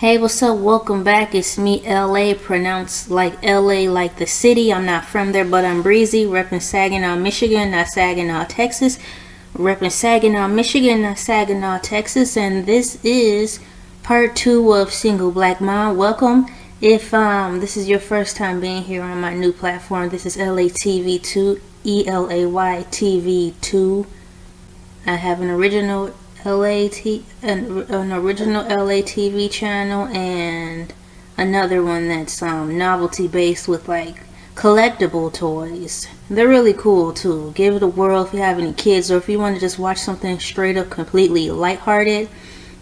Hey, what's up? Welcome back. It's me, LA, pronounced like LA, like the city. I'm not from there, but I'm breezy. Reppin' Saginaw, Michigan, not Saginaw, Texas. Reppin' Saginaw, Michigan, not Saginaw, Texas. And this is part 2 of Single Black Mom. Welcome. If this is your first time being here on my new platform, this is ELAY TV 2, ELAY TV 2. I have an original an original ELAY TV channel and another one that's novelty based with like collectible toys. They're really cool too. Give it a whirl if you have any kids, or if you want to just watch something straight up completely lighthearted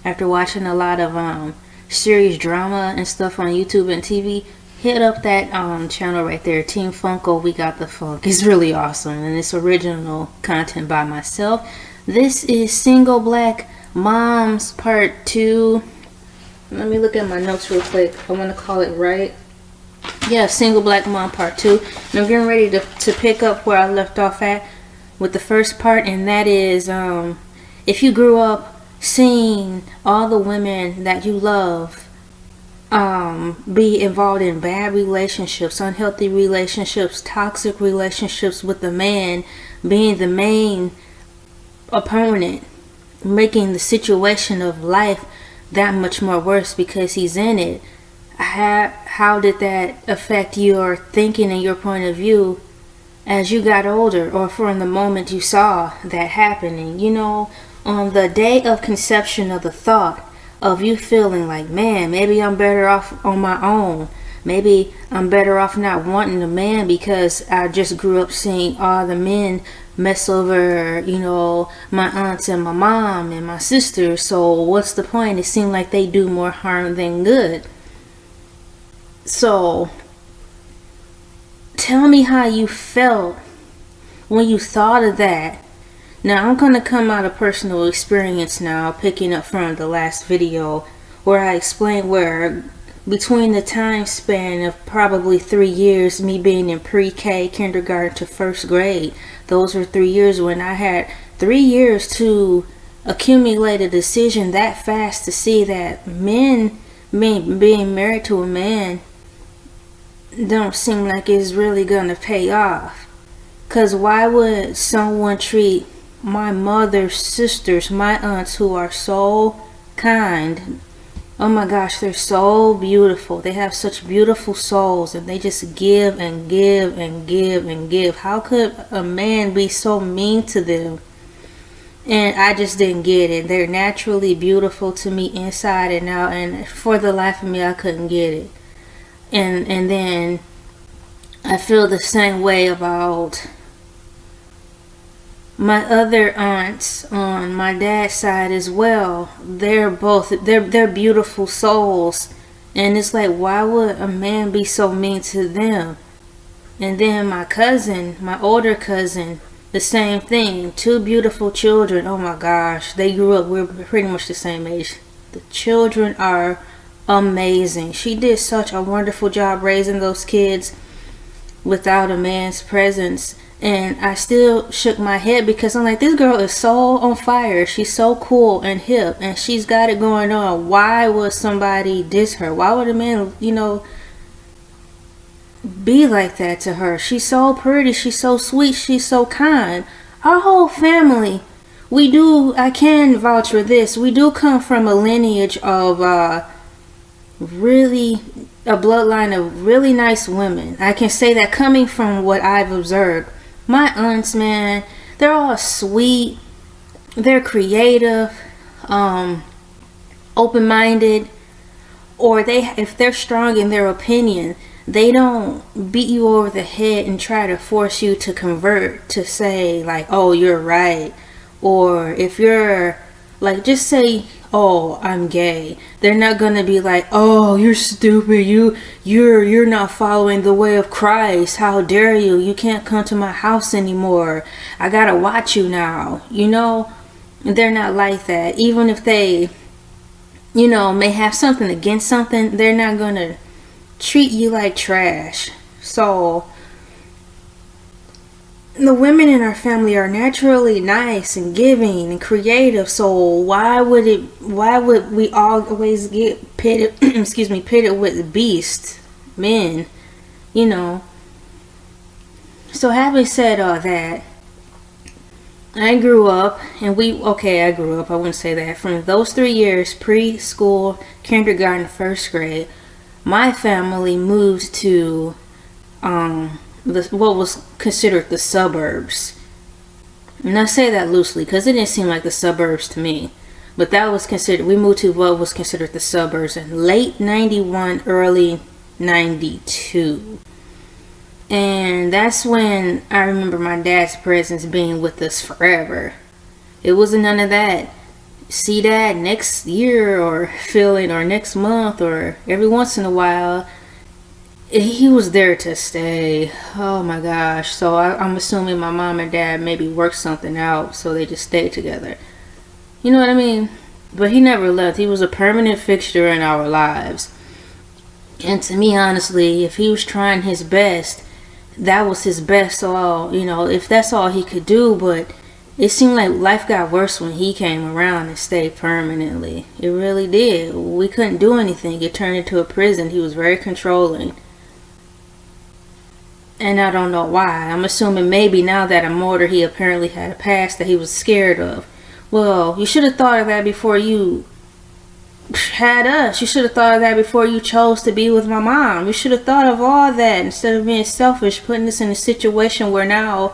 after watching a lot of serious drama and stuff on YouTube and TV. Hit up that channel right there, Team Funko. We got the funk. It's really awesome, and it's original content by myself. This is Single Black Moms Part 2. Let me look at my notes real quick. I want to call it right. Yeah, Single Black Mom Part 2. And I'm getting ready to pick up where I left off at with the first part, and that is if you grew up seeing all the women that you love be involved in bad relationships, unhealthy relationships, toxic relationships, with the man being the main opponent, making the situation of life that much more worse because he's in it. How did that affect your thinking and your point of view as you got older, or from the moment you saw that happening? You know, on the day of conception of the thought of you feeling like, man, maybe I'm better off on my own. Maybe I'm better off not wanting a man because I just grew up seeing all the men mess over, you know, my aunts and my mom and my sisters. So what's the point? It seemed like they do more harm than good. So tell me how you felt when you thought of that. Now I'm going to come out of personal experience now, picking up from the last video where I explained where between the time span of probably 3 years, me being in pre-K, kindergarten to first grade, those were 3 years when I had 3 years to accumulate a decision that fast to see that men being married to a man don't seem like it's really gonna pay off. Cause why would someone treat my mother's sisters, my aunts, who are so kind? Oh my gosh, they're so beautiful. They have such beautiful souls, and they just give and give and give and give. How could a man be so mean to them? And I just didn't get it. They're naturally beautiful to me inside and out, and for the life of me, I couldn't get it. And then I feel the same way about my other aunts on my dad's side as well. They're beautiful souls, and it's like, why would a man be so mean to them? And then my cousin, my older cousin, the same thing. 2 beautiful children. Oh my gosh, they grew up, we're pretty much the same age. The children are amazing. She did such a wonderful job raising those kids without a man's presence. And I still shook my head because I'm like, this girl is so on fire. She's so cool and hip, and she's got it going on. Why would somebody diss her? Why would a man, you know, be like that to her? She's so pretty. She's so sweet. She's so kind. Our whole family, I can vouch for this. We do come from a lineage of really a bloodline of really nice women. I can say that coming from what I've observed. My aunts, man, they're all sweet, they're creative, open-minded, or if they're strong in their opinion, they don't beat you over the head and try to force you to convert, to say like, oh, you're right. Or if you're like, just say, oh, I'm gay. They're not gonna be like, oh, you're stupid, you're not following the way of Christ, how dare you, you can't come to my house anymore, I gotta watch you now. You know, they're not like that. Even if they, you know, may have something against something, they're not gonna treat you like trash. So the women in our family are naturally nice and giving and creative, so why would we always get pitted pitted with beast men, you know? So having said all that, I grew up, I wouldn't say that. From those 3 years, preschool, kindergarten, first grade, my family moved to what was considered the suburbs. And I say that loosely because it didn't seem like the suburbs to me. But we moved to what was considered the suburbs in late 91, early 92. And that's when I remember my dad's presence being with us forever. It wasn't none of that. See Dad next year or feeling or next month or every once in a while. He was there to stay. Oh my gosh. So I'm assuming my mom and dad maybe worked something out so they just stayed together. You know what I mean? But he never left. He was a permanent fixture in our lives. And to me, honestly, if he was trying his best, that was his best. So, if that's all he could do, but it seemed like life got worse when he came around and stayed permanently. It really did. We couldn't do anything. It turned into a prison. He was very controlling. And I don't know why. I'm assuming maybe now that I'm older, he apparently had a past that he was scared of. Well, you should have thought of that before you had us. You should have thought of that before you chose to be with my mom. You should have thought of all that instead of being selfish, putting us in a situation where now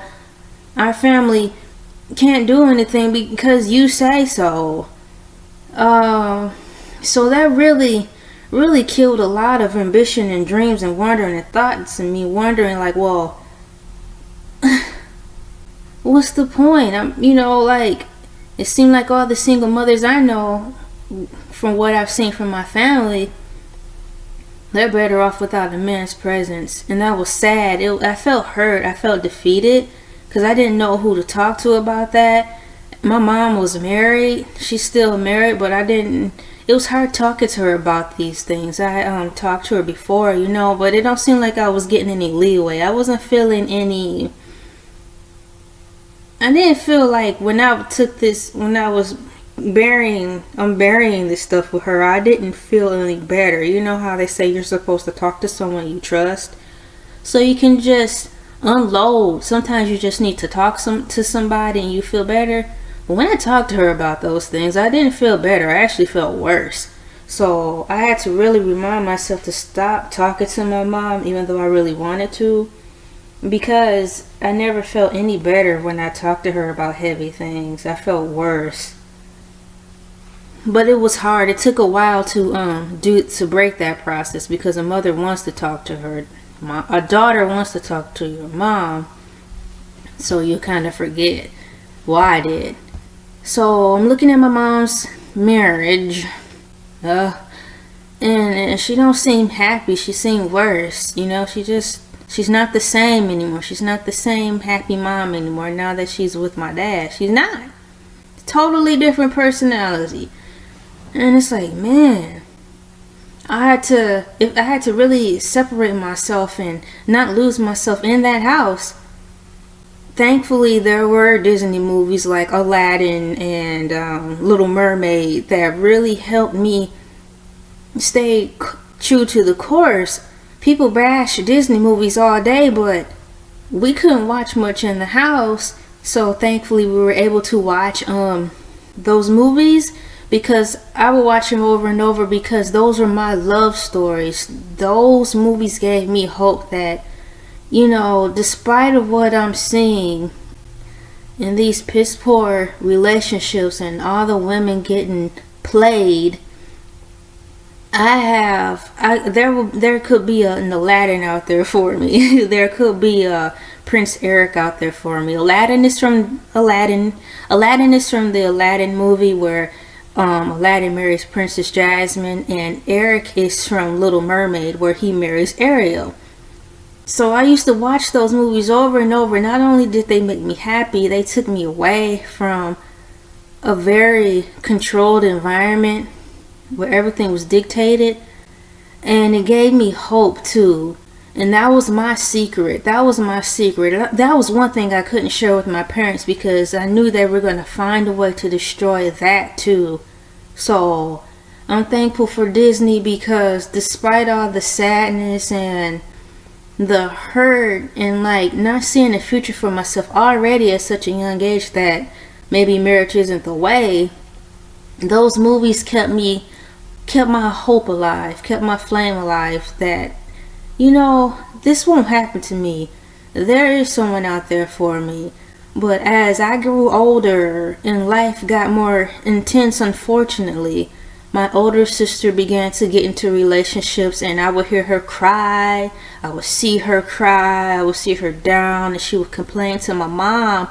our family can't do anything because you say so. So that really killed a lot of ambition and dreams and wondering and thoughts, and me wondering like, well, what's the point? It seemed like all the single mothers I know, from what I've seen from my family, they're better off without a man's presence. And that was sad. I felt hurt. I felt defeated because I didn't know who to talk to about that. My mom was married. She's still married, but it was hard talking to her about these things. I talked to her before, but it don't seem like I was getting any leeway. I wasn't feeling any. I didn't feel like when I was burying this stuff with her, I didn't feel any better. You know how they say you're supposed to talk to someone you trust, so you can just unload. Sometimes you just need to talk to somebody and you feel better. But when I talked to her about those things, I didn't feel better. I actually felt worse. So I had to really remind myself to stop talking to my mom, even though I really wanted to, because I never felt any better when I talked to her about heavy things. I felt worse. But it was hard. It took a while to break that process, because a mother wants to talk to her. A daughter wants to talk to your mom. So you kind of forget. Well, I did. So I'm looking at my mom's marriage, and she don't seem happy. She seemed worse. She's not the same anymore. She's not the same happy mom anymore now that she's with my dad. She's not. Totally different personality. And it's like, man, I had to really separate myself and not lose myself in that house. Thankfully, there were Disney movies like Aladdin and Little Mermaid that really helped me stay true to the course. People bash Disney movies all day, but we couldn't watch much in the house. So thankfully, we were able to watch those movies, because I would watch them over and over, because those were my love stories. Those movies gave me hope that, despite of what I'm seeing in these piss poor relationships and all the women getting played, there could be an Aladdin out there for me. There could be a Prince Eric out there for me. Aladdin is from the Aladdin movie where Aladdin marries Princess Jasmine, and Eric is from Little Mermaid where he marries Ariel. So I used to watch those movies over and over. Not only did they make me happy, they took me away from a very controlled environment where everything was dictated, and it gave me hope too. And that was my secret. That was my secret. That was one thing I couldn't share with my parents because I knew they were going to find a way to destroy that too. So I'm thankful for Disney because despite all the sadness and the hurt and like not seeing a future for myself already at such a young age that maybe marriage isn't the way, those movies kept my hope alive, kept my flame alive that, you know, this won't happen to me. There is someone out there for me. But as I grew older and life got more intense, unfortunately, my older sister began to get into relationships and I would hear her cry. I would see her cry. I would see her down and she would complain to my mom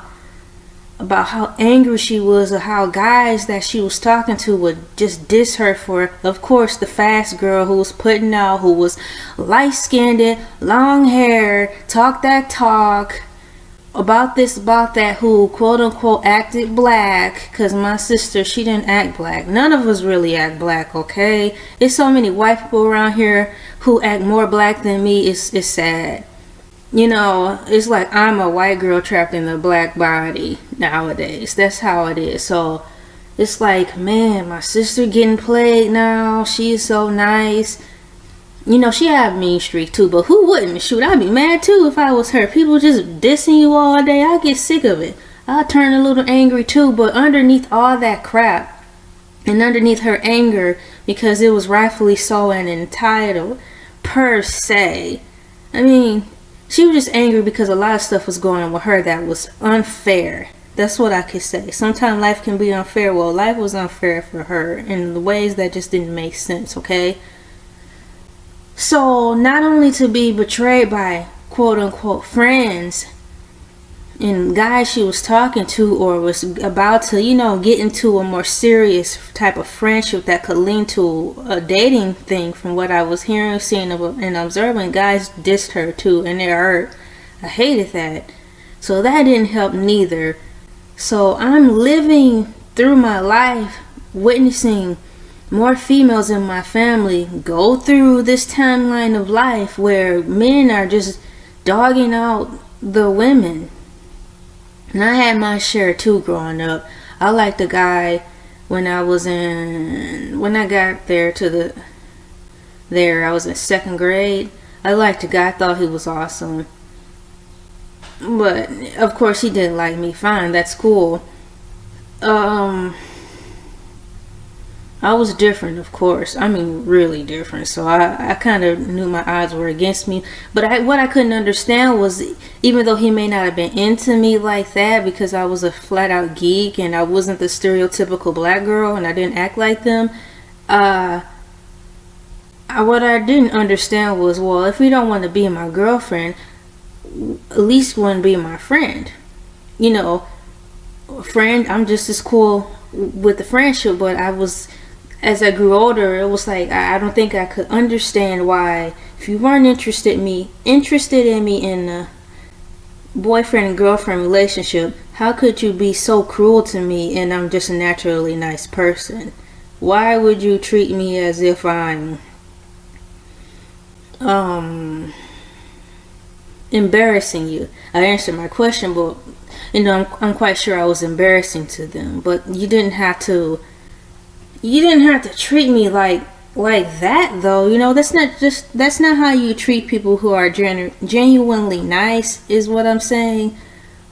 about how angry she was or how guys that she was talking to would just diss her for, of course, the fast girl who was putting out, who was light-skinned, long hair, talk that talk, about this, about that, who quote-unquote acted black, because my sister, she didn't act black. None of us really act black, okay? There's so many white people around here who act more black than me. It's sad. You know, it's like I'm a white girl trapped in a black body nowadays. That's how it is. So it's like, man, my sister getting played now. She is so nice. You know, she had a mean streak too, but who wouldn't? Shoot, I'd be mad too if I was her. People just dissing you all day. I get sick of it. I'll turn a little angry too, but underneath all that crap and underneath her anger, because it was rightfully so and entitled per se, I mean, she was just angry because a lot of stuff was going on with her that was unfair. That's what I could say. Sometimes life can be unfair. Well, life was unfair for her in the ways that just didn't make sense, okay? So, not only to be betrayed by quote-unquote friends and guys she was talking to or was about to, you know, get into a more serious type of friendship that could lead to a dating thing, from what I was hearing, seeing, and observing, guys dissed her too, and it hurt. I hated that. So that didn't help neither. So I'm living through my life witnessing more females in my family go through this timeline of life where men are just dogging out the women. And I had my share too growing up. I liked the guy when I got there I was in second grade. I liked the guy, I thought he was awesome. But of course he didn't like me. Fine, that's cool. I was different, of course. I mean, really different. So I kind of knew my odds were against me. But what I couldn't understand was, even though he may not have been into me like that because I was a flat out geek and I wasn't the stereotypical black girl and I didn't act like them, what I didn't understand was, well, if you don't want to be my girlfriend, at least want to be my friend. You know, friend, I'm just as cool with the friendship, but as I grew older, it was like I don't think I could understand why, if you weren't interested in me in a boyfriend and girlfriend relationship, how could you be so cruel to me and I'm just a naturally nice person? Why would you treat me as if I'm embarrassing you? I answered my question, but you know, I'm quite sure I was embarrassing to them. But you didn't have to treat me like that, though. You know, that's not how you treat people who are genuinely nice, is what I'm saying.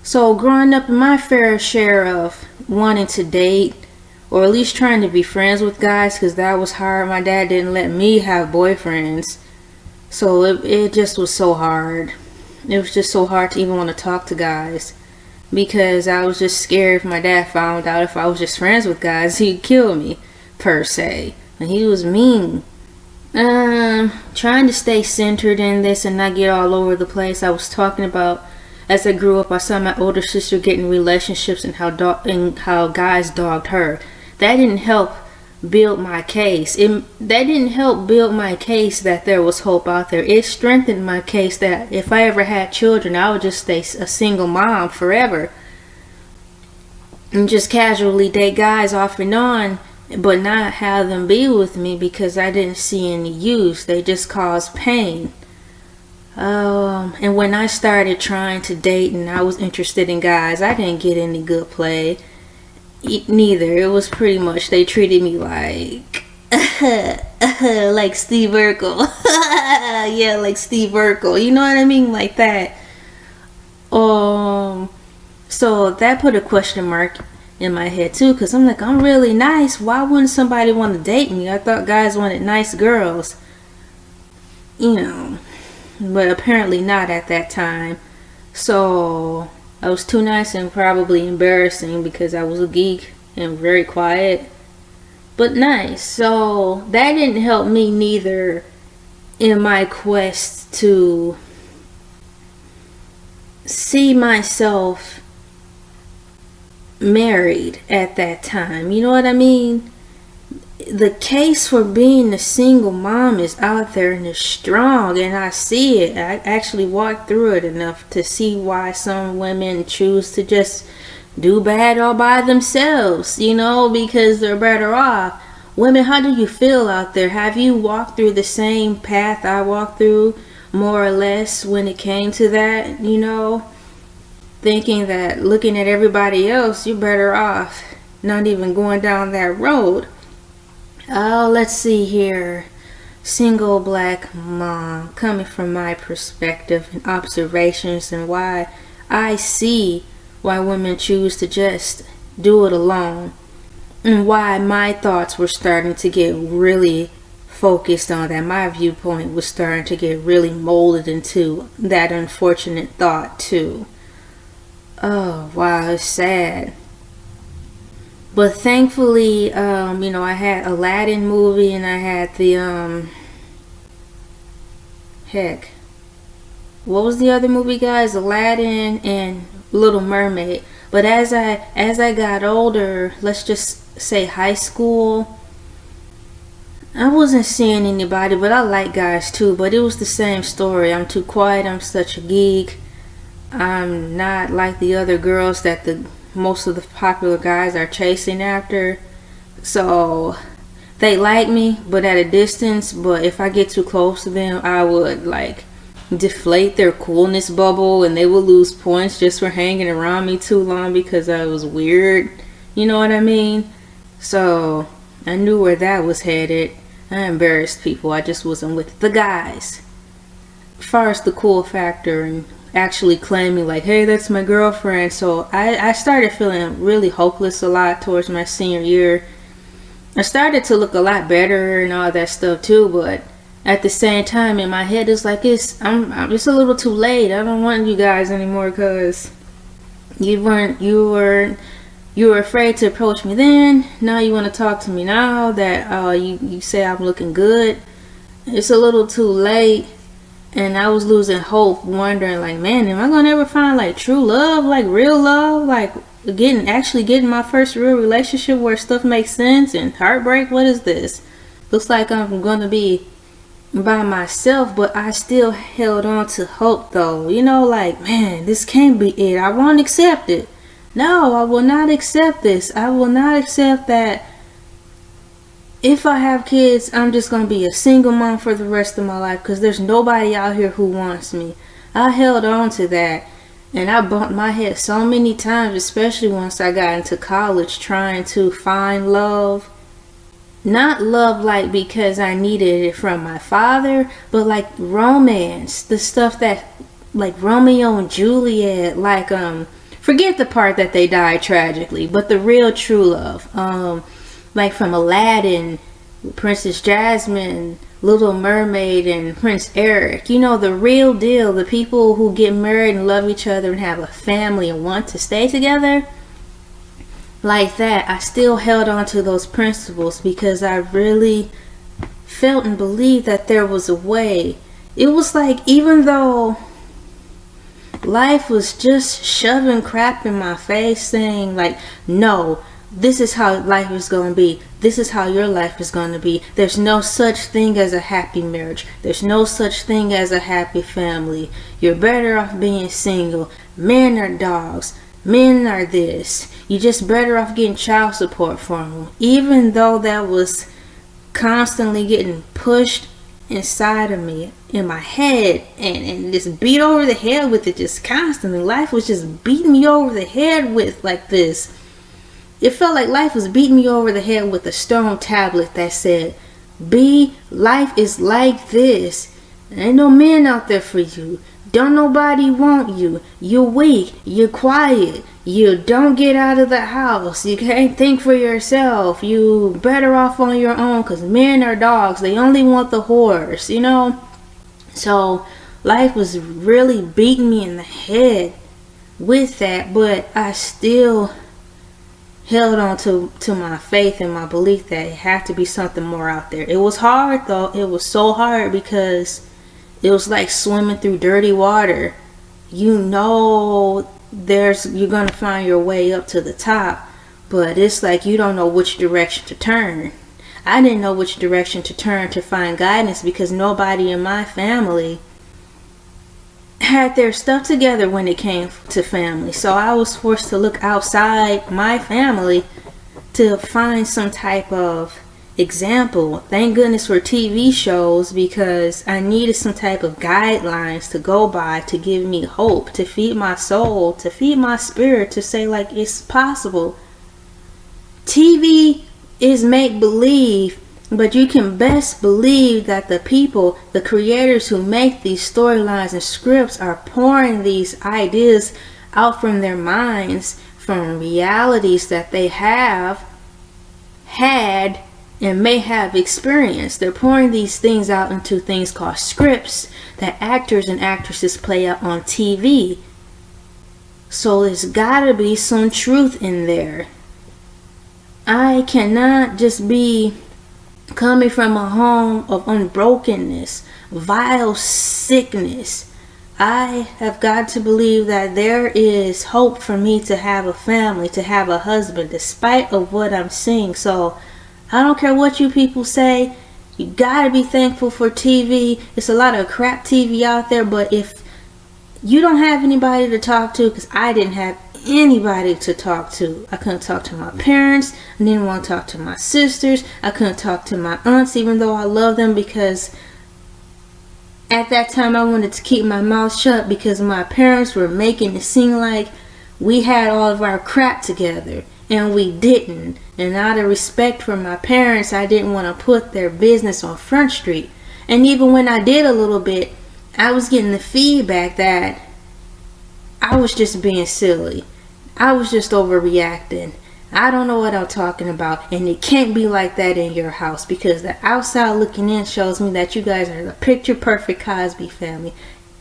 So growing up in my fair share of wanting to date, or at least trying to be friends with guys, because that was hard. My dad didn't let me have boyfriends, so it just was so hard. It was just so hard to even want to talk to guys, because I was just scared if my dad found out if I was just friends with guys, he'd kill me, per se. And he was mean. Trying to stay centered in this and not get all over the place. I was talking about, as I grew up, I saw my older sister get in relationships and how guys dogged her. That didn't help build my case. That didn't help build my case that there was hope out there. It strengthened my case that if I ever had children, I would just stay a single mom forever and just casually date guys off and on, but not have them be with me because I didn't see any use. They just caused pain. And when I started trying to date and I was interested in guys, I didn't get any good play. Neither. It was pretty much they treated me like like Steve Urkel. Yeah, like Steve Urkel. You know what I mean? Like that. So that put a question mark in my head too, because I'm like, I'm really nice. Why wouldn't somebody want to date me? I thought guys wanted nice girls. You know. But apparently not at that time. So I was too nice and probably embarrassing because I was a geek and very quiet, but nice. So that didn't help me neither in my quest to see myself married at that time. You know what I mean? The case for being a single mom is out there and it's strong, and I see it. I actually walked through it enough to see why some women choose to just do bad all by themselves, you know, because they're better off. Women, how do you feel out there? Have you walked through the same path I walked through, more or less, when it came to that, you know? Thinking that looking at everybody else, you're better off not even going down that road. Oh, let's see here. Single black mom, coming from my perspective and observations and why I see why women choose to just do it alone, and why my thoughts were starting to get really focused on that. My viewpoint was starting to get really molded into that unfortunate thought too. Oh, wow, it's sad. But thankfully, you know, I had Aladdin movie and I had the, heck, what was the other movie, guys? Aladdin and Little Mermaid. But as I got older, let's just say high school, I wasn't seeing anybody, but I like guys too. But it was the same story. I'm too quiet. I'm such a geek. I'm not like the other girls that most of the popular guys are chasing after. So they like me, but at a distance. But if I get too close to them, I would like deflate their coolness bubble, and they would lose points just for hanging around me too long because I was weird. You know what I mean? So I knew where that was headed. I embarrassed people. I just wasn't with the guys. As far as the cool factor and actually claiming like, hey, that's my girlfriend. So I started feeling really hopeless a lot towards my senior year. I started to look a lot better and all that stuff too, but at the same time in my head it's like it's a little too late. I don't want you guys anymore because you were afraid to approach me then. Now you want to talk to me now that you say I'm looking good. It's a little too late. And I was losing hope, wondering like, man, am I gonna ever find like true love, like real love, like actually getting my first real relationship where stuff makes sense? And heartbreak, what is this? Looks like I'm gonna be by myself, but I still held on to hope though. You know, like, man, this can't be it. I won't accept it. No, I will not accept this. I will not accept that. If I have kids, I'm just going to be a single mom for the rest of my life because there's nobody out here who wants me. I held on to that, and I bumped my head so many times, especially once I got into college, trying to find love. Not love like because I needed it from my father, but like romance. The stuff that, like Romeo and Juliet, like, forget the part that they died tragically, but the real true love. Like from Aladdin, Princess Jasmine, Little Mermaid, and Prince Eric. You know, the real deal. The people who get married and love each other and have a family and want to stay together. Like that, I still held on to those principles because I really felt and believed that there was a way. It was like, even though life was just shoving crap in my face, saying like, no, this is how life is going to be. This is how your life is going to be. There's no such thing as a happy marriage. There's no such thing as a happy family. You're better off being single. Men are dogs. Men are this. You're just better off getting child support from them. Even though that was constantly getting pushed inside of me, in my head, and just beat over the head with it just constantly. Life was just beating me over the head with like this. It felt like life was beating me over the head with a stone tablet that said, B, life is like this. There ain't no man out there for you. Don't nobody want you. You're weak. You're quiet. You don't get out of the house. You can't think for yourself. You better off on your own because men are dogs. They only want the horse, you know? So life was really beating me in the head with that, but I still held on to my faith and my belief that it had to be something more out there. It was hard though. It was so hard because it was like swimming through dirty water. You know you're gonna find your way up to the top, but it's like you don't know which direction to turn. I didn't know which direction to turn to find guidance because nobody in my family had their stuff together when it came to family. So I was forced to look outside my family to find some type of example. Thank goodness for TV shows because I needed some type of guidelines to go by to give me hope, to feed my soul, to feed my spirit, to say like it's possible. TV is make-believe, but you can best believe that the people, the creators who make these storylines and scripts are pouring these ideas out from their minds, from realities that they have had and may have experienced. They're pouring these things out into things called scripts that actors and actresses play out on TV. So there's gotta be some truth in there. I cannot just be coming from a home of unbrokenness, vile sickness. I have got to believe that there is hope for me to have a family, to have a husband, despite of what I'm seeing. So I don't care what you people say. You gotta be thankful for TV. It's a lot of crap TV out there, but if you don't have anybody to talk to, because I didn't have anybody to talk to. I couldn't talk to my parents. I didn't want to talk to my sisters. I couldn't talk to my aunts, even though I love them, because at that time I wanted to keep my mouth shut because my parents were making it seem like we had all of our crap together, and we didn't. And out of respect for my parents, I didn't want to put their business on Front Street. And even when I did a little bit, I was getting the feedback that I was just being silly. I was just overreacting. I don't know what I'm talking about, and it can't be like that in your house, because the outside looking in shows me that you guys are the picture perfect Cosby family.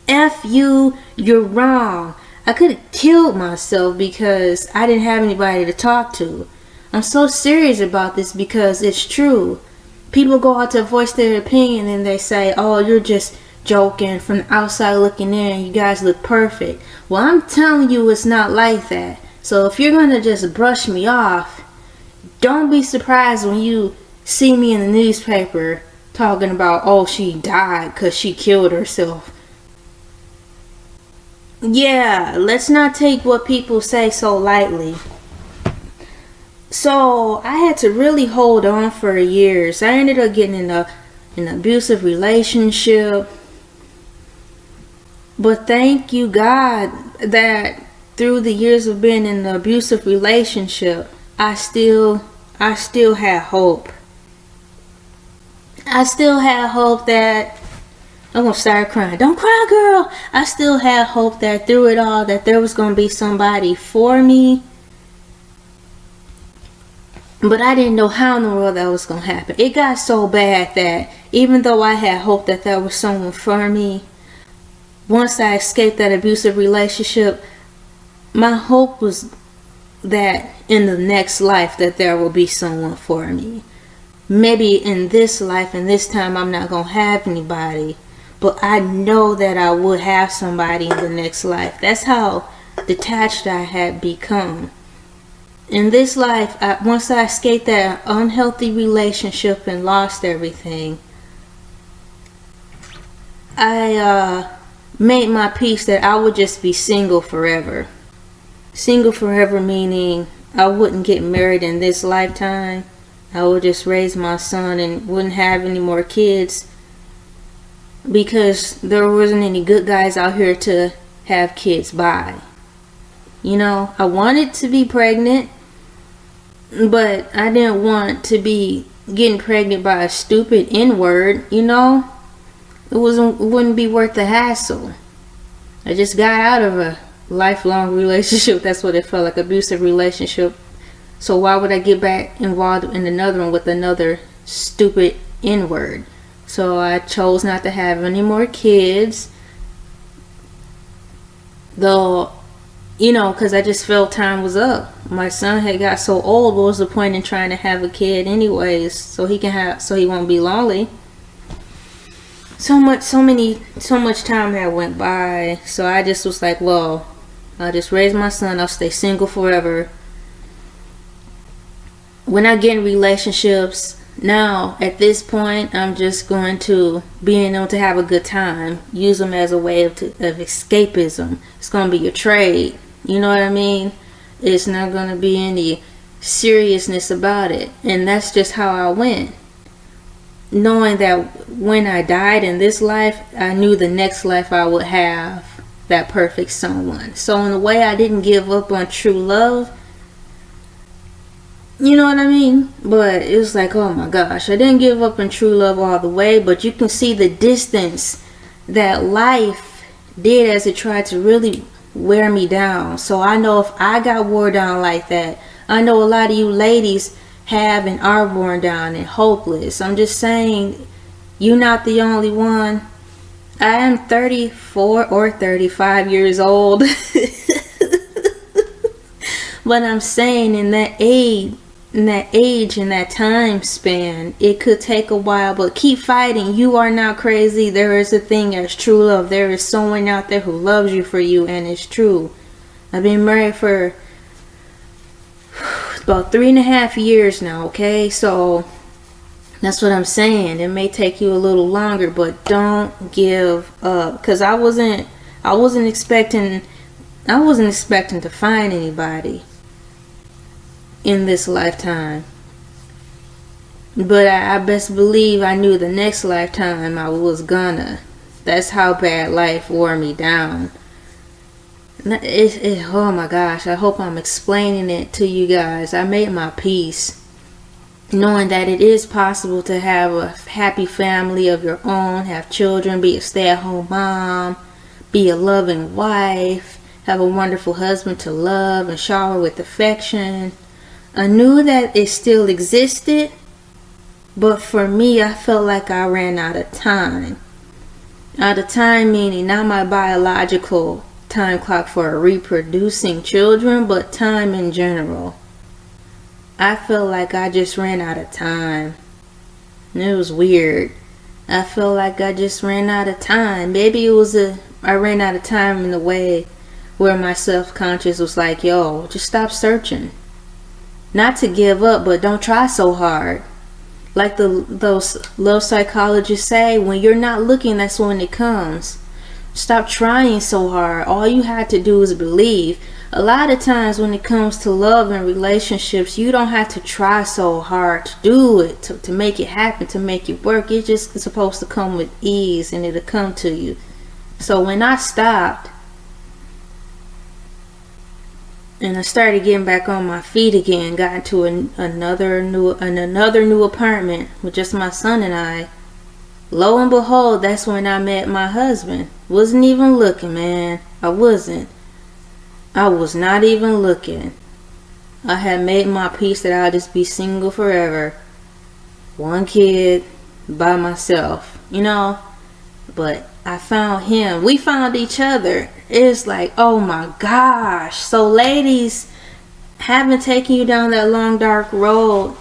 F you, you're wrong. I could have killed myself because I didn't have anybody to talk to. I'm so serious about this because it's true. People go out to voice their opinion and they say, oh, you're just joking, from the outside looking in, you guys look perfect. Well, I'm telling you it's not like that. So if you're gonna just brush me off, don't be surprised when you see me in the newspaper talking about, oh, she died because she killed herself. Yeah, let's not take what people say so lightly. So I had to really hold on for years. I ended up getting in an abusive relationship. But thank you God that through the years of being in an abusive relationship, I still had hope. I still had hope that I'm gonna start crying. Don't cry, girl. I still had hope that through it all that there was gonna be somebody for me. But I didn't know how in the world that was gonna happen. It got so bad that even though I had hope that there was someone for me, once I escaped that abusive relationship, my hope was that in the next life that there will be someone for me. Maybe in this life and this time I'm not gonna have anybody, but I know that I would have somebody in the next life. That's how detached I had become. In this life, once I escaped that unhealthy relationship and lost everything, I made my peace that I would just be single forever. Single forever meaning I wouldn't get married in this lifetime. I would just raise my son and wouldn't have any more kids. because there wasn't any good guys out here to have kids by. You know, I wanted to be pregnant, but I didn't want to be getting pregnant by a stupid N-word, you know? It wouldn't be worth the hassle. I just got out of a lifelong relationship. That's what it felt like, abusive relationship. So why would I get back involved in another one with another stupid N-word? So I chose not to have any more kids. Though, you know, because I just felt time was up. My son had got so old. What was the point in trying to have a kid anyways? So he won't be lonely. So much time had went by. So I just was like, well, I'll just raise my son. I'll stay single forever. When I get in relationships, now at this point, I'm just going to being able to have a good time. Use them as a way of escapism. It's going to be a trade. You know what I mean? It's not going to be any seriousness about it. And that's just how I went. Knowing that when I died in this life, I knew the next life I would have that perfect someone. So in a way, I didn't give up on true love. You know what I mean? But it was like, oh my gosh, I didn't give up on true love all the way. But you can see the distance that life did as it tried to really wear me down. So I know if I got wore down like that, I know a lot of you ladies have and are worn down and hopeless. I'm just saying, you're not the only one. I am 34 or 35 years old. But I'm saying in that age and that time span, it could take a while, but keep fighting. You are not crazy. There is a thing as true love. There is someone out there who loves you for you, and it's true. I've been married for about 3.5 years now, okay? So that's what I'm saying. It may take you a little longer, but don't give up. Because I wasn't expecting to find anybody in this lifetime. But I best believe I knew the next lifetime I was gonna. That's how bad life wore me down. Oh my gosh, I hope I'm explaining it to you guys. I made my peace, knowing that it is possible to have a happy family of your own, have children, be a stay-at-home mom, be a loving wife, have a wonderful husband to love and shower with affection. I knew that it still existed, but for me, I felt like I ran out of time. Out of time meaning not my biological time clock for reproducing children, but time in general. I felt like I just ran out of time. And it was weird. I felt like I just ran out of time. Maybe I ran out of time in a way where my self-conscious was like, yo, just stop searching. Not to give up, but don't try so hard. Like those love psychologists say, when you're not looking, that's when it comes. Stop trying so hard. All you have to do is believe. A lot of times when it comes to love and relationships, you don't have to try so hard to do it, to make it happen, to make it work. It's just supposed to come with ease, and it'll come to you. So when I stopped and I started getting back on my feet again, got into another new apartment with just my son and I, lo and behold, that's when I met my husband. Wasn't even looking, man. I wasn't. I was not even looking. I had made my peace that I'll just be single forever. One kid, by myself, you know. But I found him. We found each other. It's like, oh my gosh. So ladies, haven't taken you down that long dark road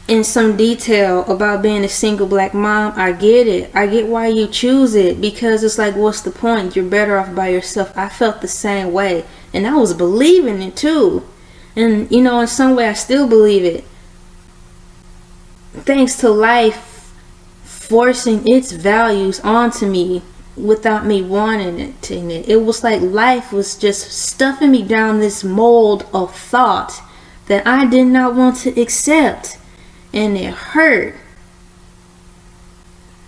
in some detail about being a single black mom. I get it. I get why you choose it, because it's like, what's the point? You're better off by yourself. I felt the same way, and I was believing it too. And you know, in some way I still believe it, thanks to life forcing its values onto me without me wanting it. It was like life was just stuffing me down this mold of thought that I did not want to accept. And it hurt.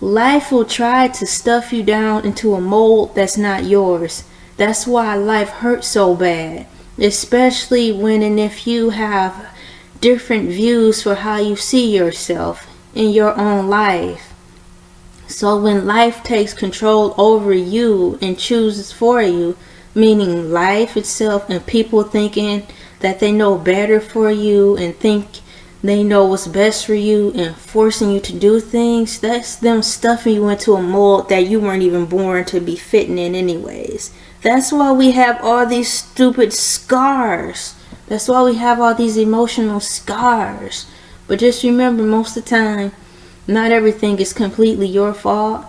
Life will try to stuff you down into a mold that's not yours. That's why life hurts so bad. Especially when and if you have different views for how you see yourself in your own life. So when life takes control over you and chooses for you, meaning life itself and people thinking that they know better for you and think they know what's best for you and forcing you to do things, that's them stuffing you into a mold that you weren't even born to be fitting in anyways. That's why we have all these stupid scars. That's why we have all these emotional scars. But just remember, most of the time, not everything is completely your fault.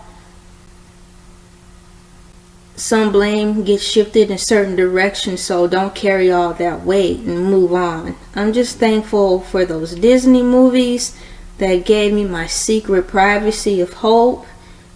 Some blame gets shifted in certain directions, so don't carry all that weight and move on. I'm just thankful for those Disney movies that gave me my secret privacy of hope.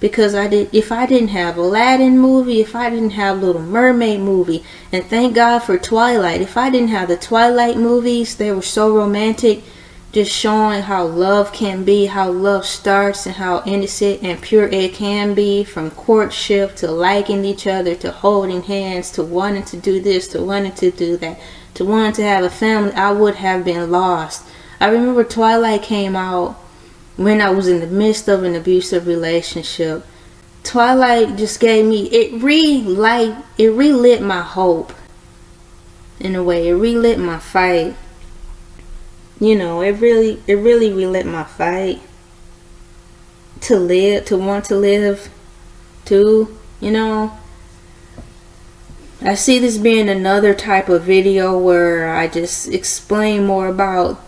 Because if I didn't have Aladdin movie, if I didn't have Little Mermaid movie, and thank God for Twilight. If I didn't have the Twilight movies, they were so romantic, just showing how love can be, how love starts, and how innocent and pure it can be, from courtship to liking each other, to holding hands, to wanting to do this, to wanting to do that, to wanting to have a family. I would have been lost. I remember Twilight came out when I was in the midst of an abusive relationship. Twilight just gave me, it relit my hope in a way. It relit my fight. You know, it really relit my fight to live, to want to live too, you know. I see this being another type of video where I just explain more about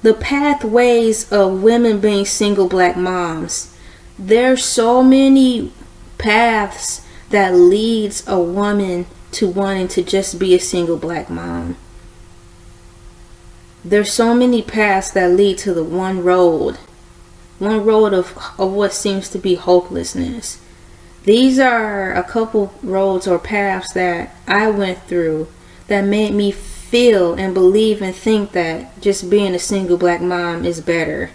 the pathways of women being single black moms. There's so many paths that leads a woman to wanting to just be a single black mom. There's so many paths that lead to the one road of what seems to be hopelessness. These are a couple roads or paths that I went through that made me feel and believe and think that just being a single black mom is better.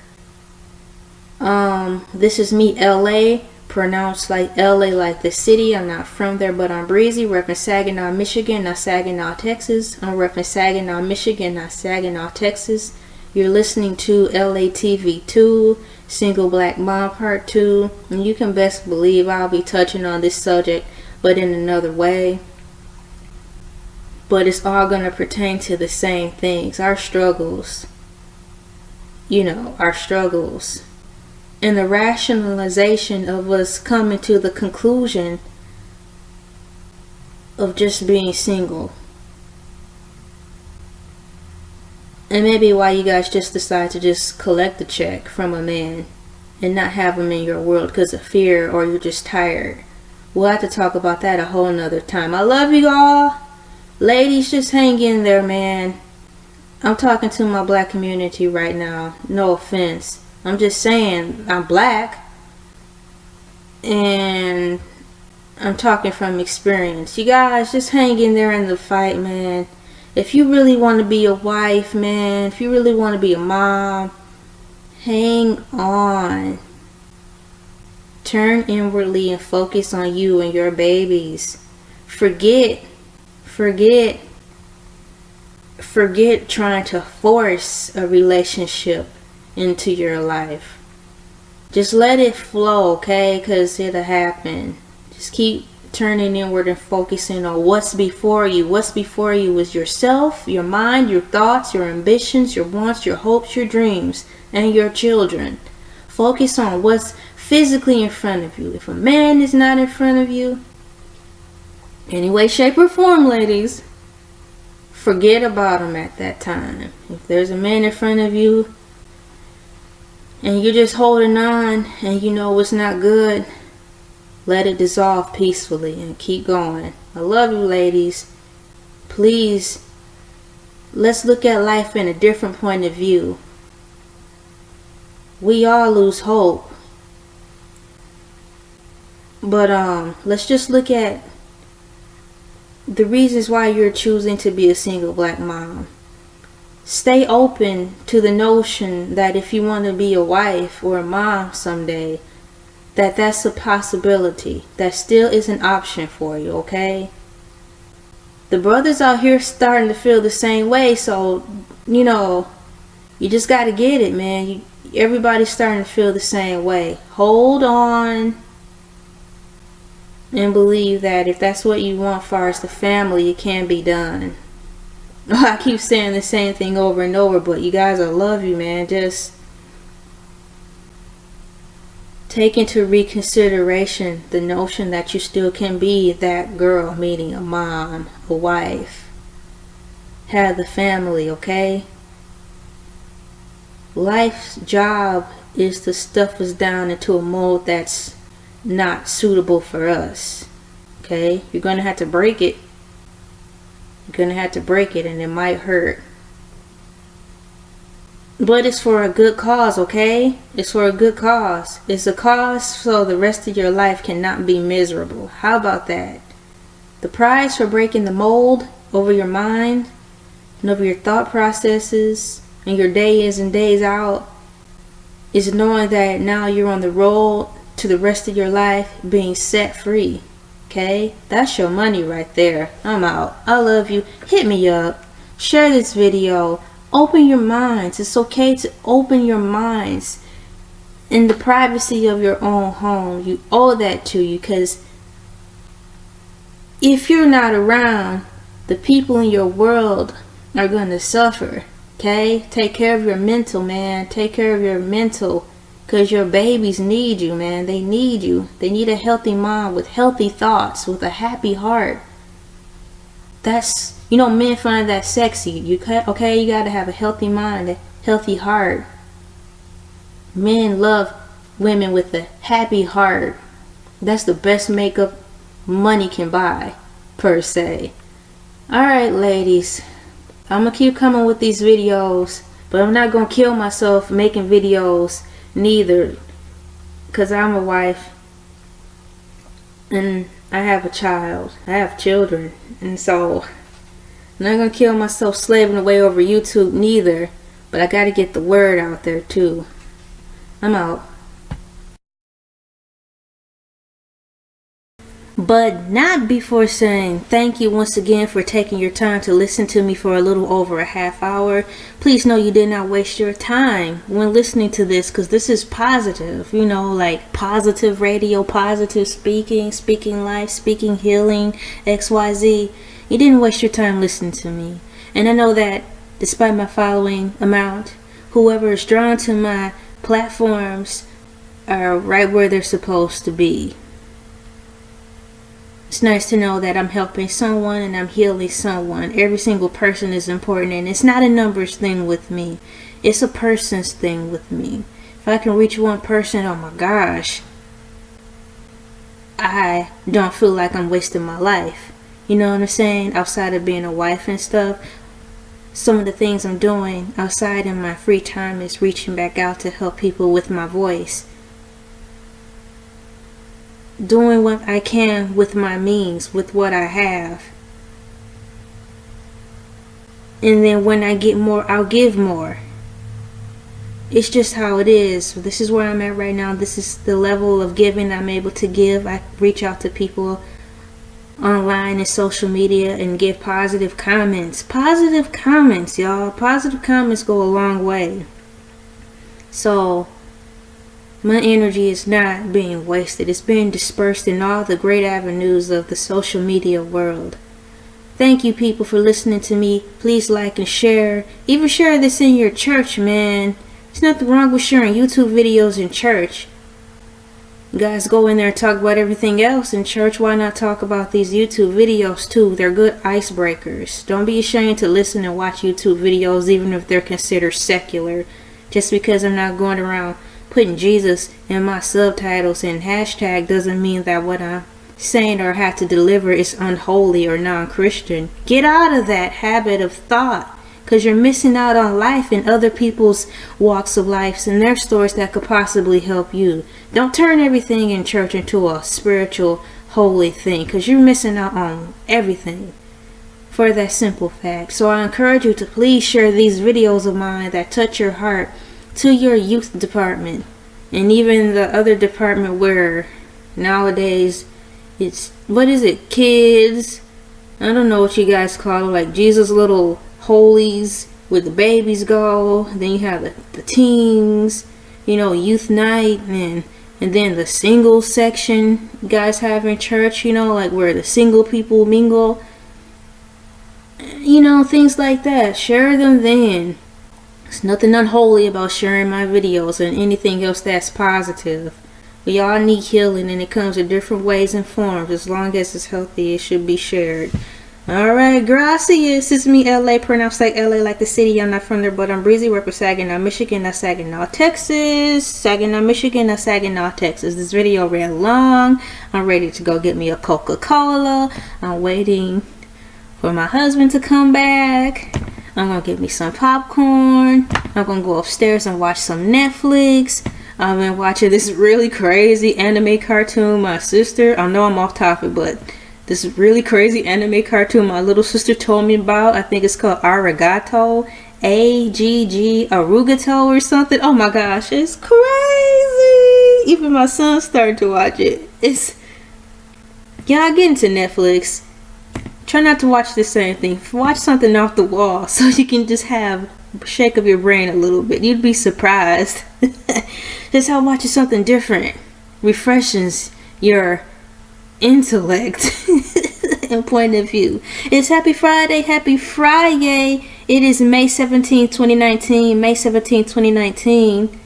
This is me, LA, pronounced like LA like the city. I'm not from there, but I'm breezy, repping Saginaw, Michigan, not Saginaw, Texas. I'm repping Saginaw, Michigan, not Saginaw, Texas. You're listening to ELAY TV 2, Single Black Mom Part 2, and you can best believe I'll be touching on this subject, but in another way. But it's all going to pertain to the same things, our struggles. You know, our struggles. And the rationalization of us coming to the conclusion of just being single. And maybe why you guys just decide to just collect a check from a man and not have him in your world because of fear, or you're just tired. We'll have to talk about that a whole nother time. I love you all. Ladies, just hang in there, man. I'm talking to my black community right now. No offense. I'm just saying I'm black. And I'm talking from experience. You guys, just hang in there in the fight, man. If you really want to be a wife, man, if you really want to be a mom, hang on. Turn inwardly and focus on you and your babies. Forget trying to force a relationship into your life. Just let it flow, okay? Because it'll happen. Just keep turning inward and focusing on what's before you. What's before you is yourself, your mind, your thoughts, your ambitions, your wants, your hopes, your dreams, and your children. Focus on what's physically in front of you. If a man is not in front of you, any way, shape, or form, ladies, forget about him at that time. If there's a man in front of you and you're just holding on and you know it's not good, let it dissolve peacefully and keep going. I love you, ladies. Please, let's look at life in a different point of view. We all lose hope. But let's just look at the reasons why you're choosing to be a single black mom. Stay open to the notion that if you want to be a wife or a mom someday, that that's a possibility. That still is an option for you, okay? The brothers out here starting to feel the same way, so, you know, you just got to get it, man. Everybody's starting to feel the same way. Hold on and believe that if that's what you want as far as the family, it can be done. I keep saying the same thing over and over, but you guys, I love you, man. Just take into reconsideration the notion that you still can be that girl, meaning a mom, a wife, have the family, okay? Life's job is to stuff us down into a mold that's not suitable for us, okay? You're gonna have to break it. You're gonna have to break it, and it might hurt. But it's for a good cause, okay? It's for a good cause. It's a cause so the rest of your life cannot be miserable. How about that? The prize for breaking the mold over your mind and over your thought processes and your days and days out is knowing that now you're on the road to the rest of your life being set free. Okay? That's your money right there. I'm out. I love you. Hit me up. Share this video. Open your minds. It's okay to open your minds in the privacy of your own home. You owe that to you, because if you're not around, the people in your world are going to suffer. Okay? Take care of your mental, man. Take care of your mental, because your babies need you, man. They need you. They need a healthy mind with healthy thoughts, with a happy heart. That's, you know, men find that sexy. Okay, you got to have a healthy mind, a healthy heart. Men love women with a happy heart. That's the best makeup money can buy, per se. Alright, ladies. I'm going to keep coming with these videos, but I'm not going to kill myself making videos neither, because I'm a wife and I have a child. I have children, and so I'm not going to kill myself slaving away over YouTube neither, but I got to get the word out there too. I'm out. But not before saying thank you once again for taking your time to listen to me for a little over a half hour. Please know you did not waste your time when listening to this, because this is positive, you know, like positive radio, positive speaking, speaking life, speaking healing, XYZ. You didn't waste your time listening to me. And I know that despite my following amount, whoever is drawn to my platforms are right where they're supposed to be. It's nice to know that I'm helping someone and I'm healing someone. Every single person is important, and it's not a numbers thing with me. It's a person's thing with me. If I can reach one person, oh my gosh, I don't feel like I'm wasting my life. You know what I'm saying? Outside of being a wife and stuff, some of the things I'm doing outside in my free time is reaching back out to help people with my voice. Doing what I can with my means, with what I have. And then when I get more, I'll give more. It's just how it is. This is where I'm at right now. This is the level of giving I'm able to give. I reach out to people online and social media and give positive comments. Positive comments, y'all. Positive comments go a long way. So my energy is not being wasted. It's being dispersed in all the great avenues of the social media world. Thank you, people, for listening to me. Please like and share. Even share this in your church, man. There's nothing wrong with sharing YouTube videos in church. You guys go in there and talk about everything else in church. Why not talk about these YouTube videos too? They're good icebreakers. Don't be ashamed to listen and watch YouTube videos, even if they're considered secular. Just because I'm not going around putting Jesus in my subtitles and hashtag doesn't mean that what I'm saying or have to deliver is unholy or non-Christian. Get out of that habit of thought, because you're missing out on life in other people's walks of life and their stories that could possibly help you. Don't turn everything in church into a spiritual, holy thing, because you're missing out on everything for that simple fact. So I encourage you to please share these videos of mine that touch your heart to your youth department, And even the other department where nowadays it's, what is it, kids, I don't know what you guys call it, like Jesus little holies where the babies go. Then you have the teens, you know, youth night, and then the single section you guys have in church, you know, like where the single people mingle, you know, things like that. Share them then. There's nothing unholy about sharing my videos and anything else that's positive. We all need healing, and it comes in different ways and forms. As long as it's healthy, it should be shared. Alright, gracias. It's me, LA, pronounced like LA, like the city. I'm not from there, but I'm breezy. Represent Saginaw, Michigan, not Saginaw, Texas. Saginaw, Michigan, not Saginaw, Texas. This video ran long. I'm ready to go get me a Coca-Cola. I'm waiting for my husband to come back. I'm gonna get me some popcorn. I'm gonna go upstairs and watch some Netflix. I've been watching this really crazy anime cartoon. My sister, I know I'm off topic, but this really crazy anime cartoon my little sister told me about. I think it's called Arigato. A-G-G, Arugato or something. Oh my gosh, it's crazy. Even my son started to watch it. Y'all get into Netflix. Try not to watch the same thing. Watch something off the wall so you can just shake up your brain a little bit. You'd be surprised. Just how watching something different refreshes your intellect and point of view. It's Happy Friday. Happy Friday. It is May 17, 2019. May 17, 2019.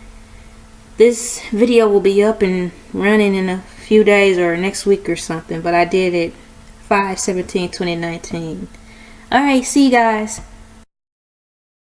This video will be up and running in a few days or next week or something, but I did it 5/17/2019. Alright, see you guys.